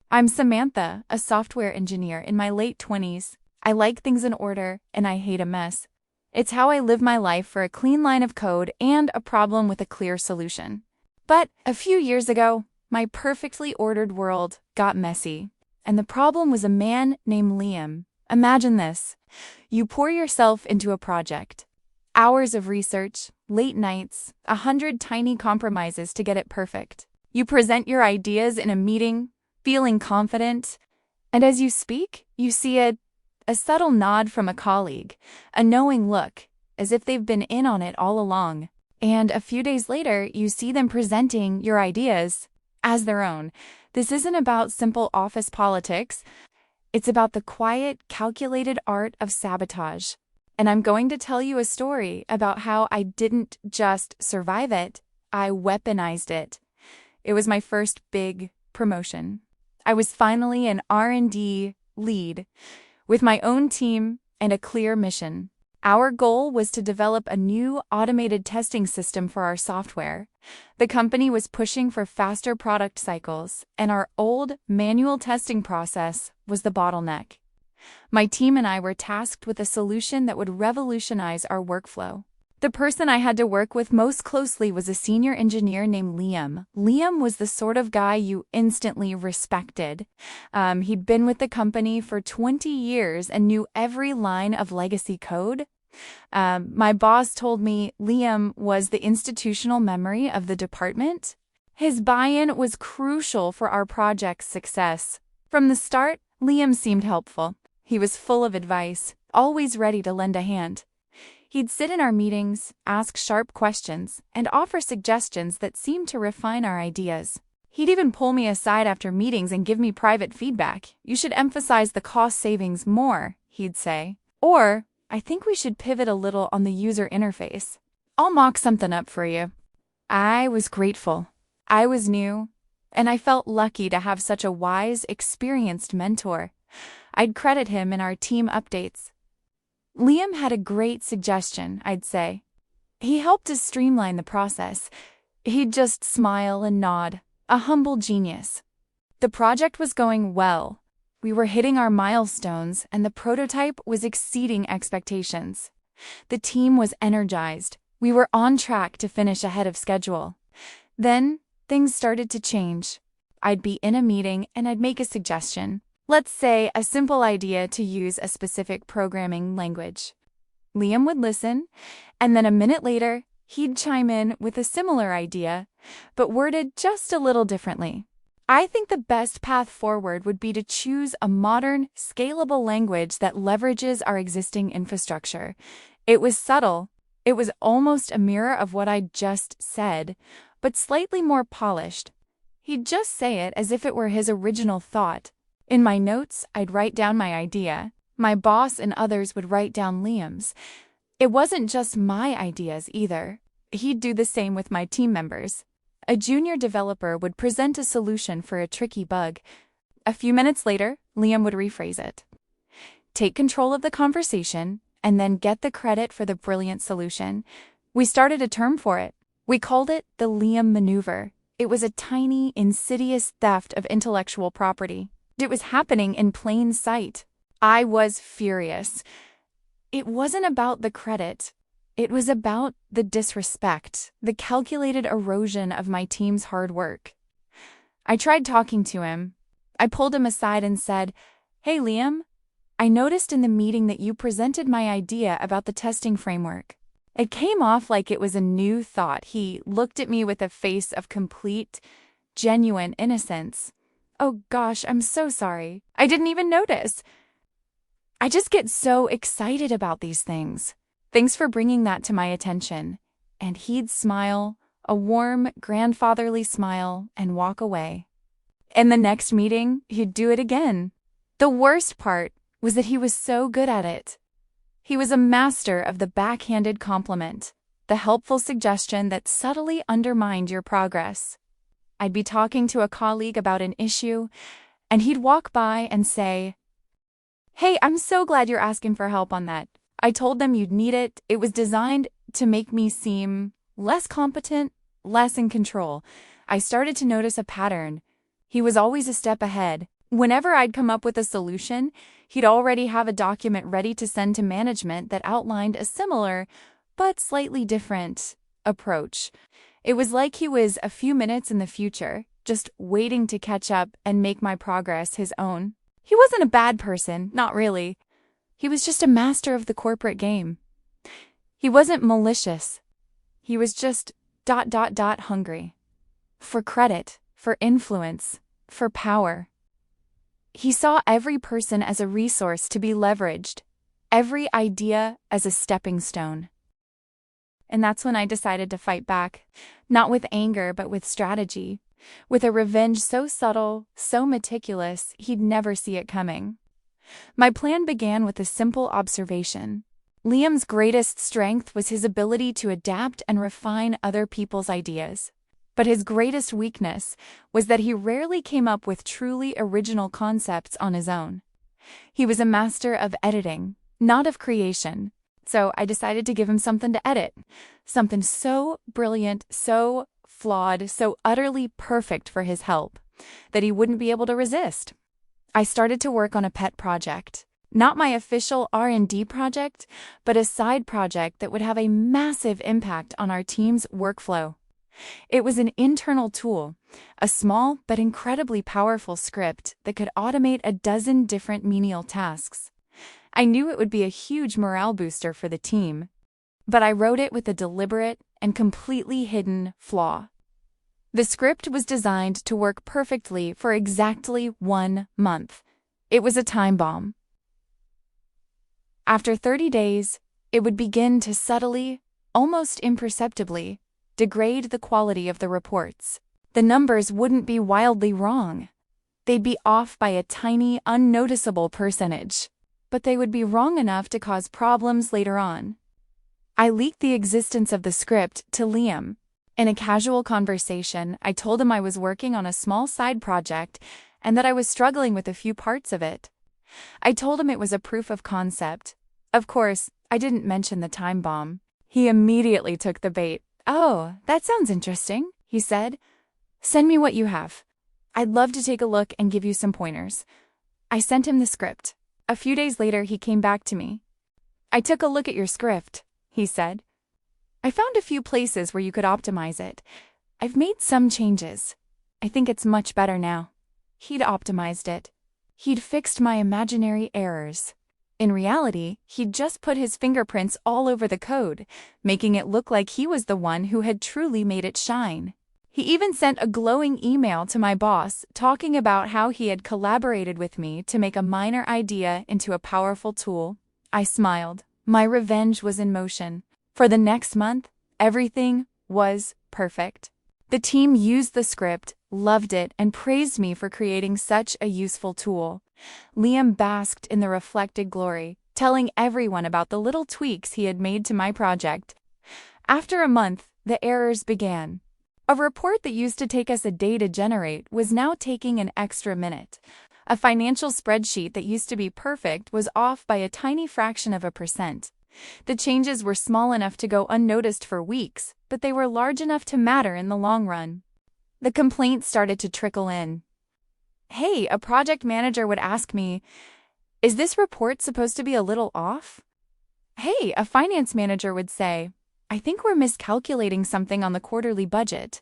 I'm Samantha, a software engineer in my late 20s. I like things in order, and I hate a mess. It's how I live my life for a clean line of code and a problem with a clear solution. But a few years ago, my perfectly ordered world got messy. And the problem was a man named Liam. Imagine this. You pour yourself into a project. Hours of research, late nights, 100 tiny compromises to get it perfect. You present your ideas in a meeting, feeling confident, and as you speak, you see a subtle nod from a colleague, a knowing look, as if they've been in on it all along. And a few days later, you see them presenting your ideas as their own. This isn't about simple office politics. It's about the quiet, calculated art of sabotage. And I'm going to tell you a story about how I didn't just survive it, I weaponized it. It was my first big promotion. I was finally an R&D lead with my own team and a clear mission. Our goal was to develop a new automated testing system for our software. The company was pushing for faster product cycles, and our old manual testing process was the bottleneck. My team and I were tasked with a solution that would revolutionize our workflow. The person I had to work with most closely was a senior engineer named Liam. Liam was the sort of guy you instantly respected. He'd been with the company for 20 years and knew every line of legacy code. My boss told me Liam was the institutional memory of the department. His buy-in was crucial for our project's success. From the start, Liam seemed helpful. He was full of advice, always ready to lend a hand. He'd sit in our meetings, ask sharp questions, and offer suggestions that seemed to refine our ideas. He'd even pull me aside after meetings and give me private feedback. "You should emphasize the cost savings more," he'd say. Or, "I think we should pivot a little on the user interface. I'll mock something up for you." I was grateful. I was new, and I felt lucky to have such a wise, experienced mentor. I'd credit him in our team updates. Liam had a great suggestion, I'd say. He helped us streamline the process. He'd just smile and nod, a humble genius. The project was going well. We were hitting our milestones, and the prototype was exceeding expectations. The team was energized. We were on track to finish ahead of schedule. Then, things started to change. I'd be in a meeting and I'd make a suggestion. Let's say a simple idea to use a specific programming language. Liam would listen, and then a minute later, he'd chime in with a similar idea, but worded just a little differently. I think the best path forward would be to choose a modern, scalable language that leverages our existing infrastructure. It was subtle. It was almost a mirror of what I'd just said, but slightly more polished. He'd just say it as if it were his original thought. In my notes, I'd write down my idea. My boss and others would write down Liam's. It wasn't just my ideas either. He'd do the same with my team members. A junior developer would present a solution for a tricky bug. A few minutes later, Liam would rephrase it. Take control of the conversation, and then get the credit for the brilliant solution. We started a term for it. We called it the Liam maneuver. It was a tiny, insidious theft of intellectual property. It was happening in plain sight. I was furious. It wasn't about the credit. It was about the disrespect, the calculated erosion of my team's hard work. I tried talking to him. I pulled him aside and said, "Hey, Liam, I noticed in the meeting that you presented my idea about the testing framework." It came off like it was a new thought. He looked at me with a face of complete, genuine innocence. "Oh gosh, I'm so sorry. I didn't even notice. I just get so excited about these things. Thanks for bringing that to my attention." And he'd smile, a warm, grandfatherly smile, and walk away. In the next meeting, he'd do it again. The worst part was that he was so good at it. He was a master of the backhanded compliment, the helpful suggestion that subtly undermined your progress. I'd be talking to a colleague about an issue, and he'd walk by and say, "Hey, I'm so glad you're asking for help on that. I told them you'd need it. It was designed to make me seem less competent, less in control." I started to notice a pattern. He was always a step ahead, Whenever I'd come up with a solution, he'd already have a document ready to send to management that outlined a similar, but slightly different, approach. It was like he was a few minutes in the future, just waiting to catch up and make my progress his own. He wasn't a bad person, not really. He was just a master of the corporate game. He wasn't malicious. He was just ... hungry. For credit, for influence, for power. He saw every person as a resource to be leveraged, every idea as a stepping stone. And that's when I decided to fight back, not with anger but with strategy, with a revenge so subtle, so meticulous, he'd never see it coming. My plan began with a simple observation. Liam's greatest strength was his ability to adapt and refine other people's ideas. But his greatest weakness was that he rarely came up with truly original concepts on his own. He was a master of editing, not of creation. So I decided to give him something to edit, something so brilliant, so flawed, so utterly perfect for his help, that he wouldn't be able to resist. I started to work on a pet project, not my official R&D project, but a side project that would have a massive impact on our team's workflow. It was an internal tool, a small but incredibly powerful script that could automate a dozen different menial tasks. I knew it would be a huge morale booster for the team, but I wrote it with a deliberate and completely hidden flaw. The script was designed to work perfectly for exactly 1 month. It was a time bomb. After 30 days, it would begin to subtly, almost imperceptibly, degrade the quality of the reports. The numbers wouldn't be wildly wrong. They'd be off by a tiny, unnoticeable percentage, but they would be wrong enough to cause problems later on. I leaked the existence of the script to Liam. In a casual conversation, I told him I was working on a small side project and that I was struggling with a few parts of it. I told him it was a proof of concept. Of course, I didn't mention the time bomb. He immediately took the bait. "Oh, that sounds interesting," he said. "Send me what you have. I'd love to take a look and give you some pointers." I sent him the script. A few days later, he came back to me. "I took a look at your script," he said. "I found a few places where you could optimize it. I've made some changes. I think it's much better now." He'd optimized it. He'd fixed my imaginary errors. In reality, he'd just put his fingerprints all over the code, making it look like he was the one who had truly made it shine. He even sent a glowing email to my boss talking about how he had collaborated with me to make a minor idea into a powerful tool. I smiled. My revenge was in motion. For the next month, everything was perfect. The team used the script, loved it, and praised me for creating such a useful tool. Liam basked in the reflected glory, telling everyone about the little tweaks he had made to my project. After a month, the errors began. A report that used to take us a day to generate was now taking an extra minute. A financial spreadsheet that used to be perfect was off by a tiny fraction of a percent. The changes were small enough to go unnoticed for weeks, but they were large enough to matter in the long run. The complaints started to trickle in. Hey, a project manager would ask me, "Is this report supposed to be a little off?" Hey, a finance manager would say, "I think we're miscalculating something on the quarterly budget."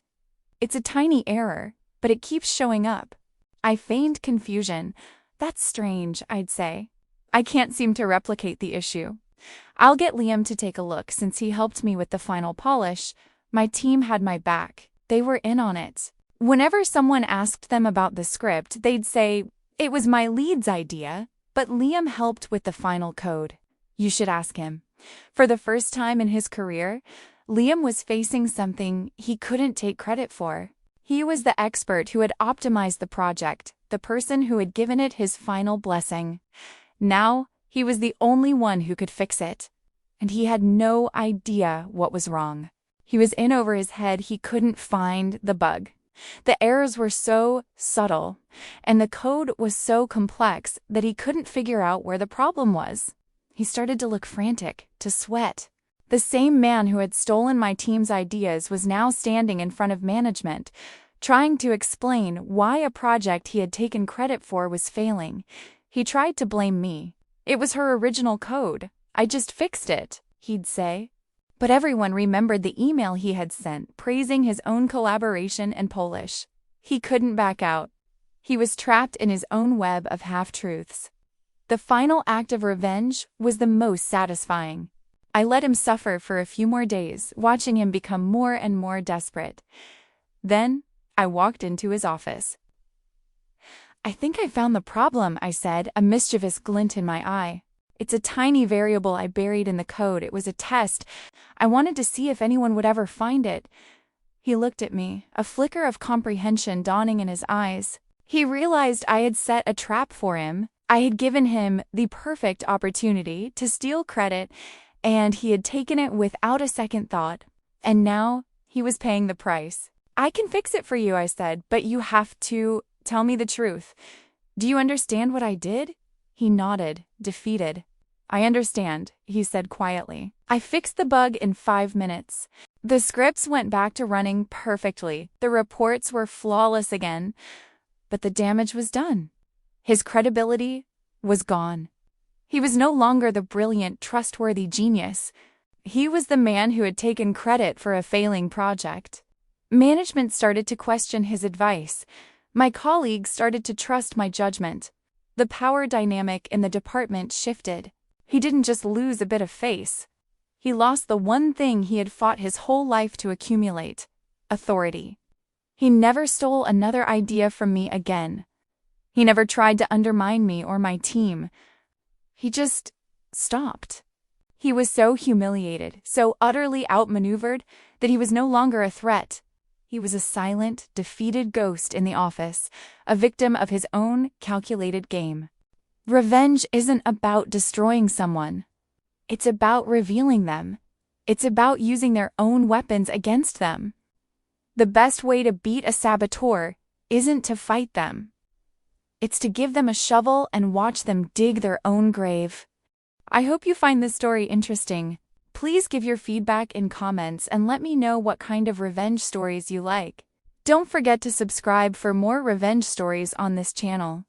It's a tiny error, but it keeps showing up. I feigned confusion. "That's strange," I'd say. "I can't seem to replicate the issue. I'll get Liam to take a look since he helped me with the final polish." My team had my back. They were in on it. Whenever someone asked them about the script, they'd say, "It was my lead's idea, but Liam helped with the final code." You should ask him. For the first time in his career, Liam was facing something he couldn't take credit for. He was the expert who had optimized the project, the person who had given it his final blessing. Now, he was the only one who could fix it. And he had no idea what was wrong. He was in over his head. He couldn't find the bug. The errors were so subtle, and the code was so complex that he couldn't figure out where the problem was. He started to look frantic, to sweat. The same man who had stolen my team's ideas was now standing in front of management, trying to explain why a project he had taken credit for was failing. He tried to blame me. "It was her original code. I just fixed it," he'd say. But everyone remembered the email he had sent praising his own collaboration in Polish. He couldn't back out. He was trapped in his own web of half-truths. The final act of revenge was the most satisfying. I let him suffer for a few more days, watching him become more and more desperate. Then, I walked into his office. "I think I found the problem," I said, a mischievous glint in my eye. "It's a tiny variable I buried in the code. It was a test. I wanted to see if anyone would ever find it." He looked at me, a flicker of comprehension dawning in his eyes. He realized I had set a trap for him. I had given him the perfect opportunity to steal credit, and he had taken it without a second thought. And now, he was paying the price. "I can fix it for you," I said, "but you have to tell me the truth. Do you understand what I did?" He nodded, defeated. "I understand," he said quietly. "I fixed the bug in 5 minutes. The scripts went back to running perfectly. The reports were flawless again. But the damage was done. His credibility was gone. He was no longer the brilliant, trustworthy genius. He was the man who had taken credit for a failing project. Management started to question his advice. My colleagues started to trust my judgment. The power dynamic in the department shifted. He didn't just lose a bit of face. He lost the one thing he had fought his whole life to accumulate: authority. He never stole another idea from me again. He never tried to undermine me or my team. He just stopped. He was so humiliated, so utterly outmaneuvered, that he was no longer a threat. He was a silent, defeated ghost in the office, a victim of his own calculated game. Revenge isn't about destroying someone. It's about revealing them. It's about using their own weapons against them. The best way to beat a saboteur isn't to fight them. It's to give them a shovel and watch them dig their own grave. I hope you find this story interesting. Please give your feedback in comments and let me know what kind of revenge stories you like. Don't forget to subscribe for more revenge stories on this channel.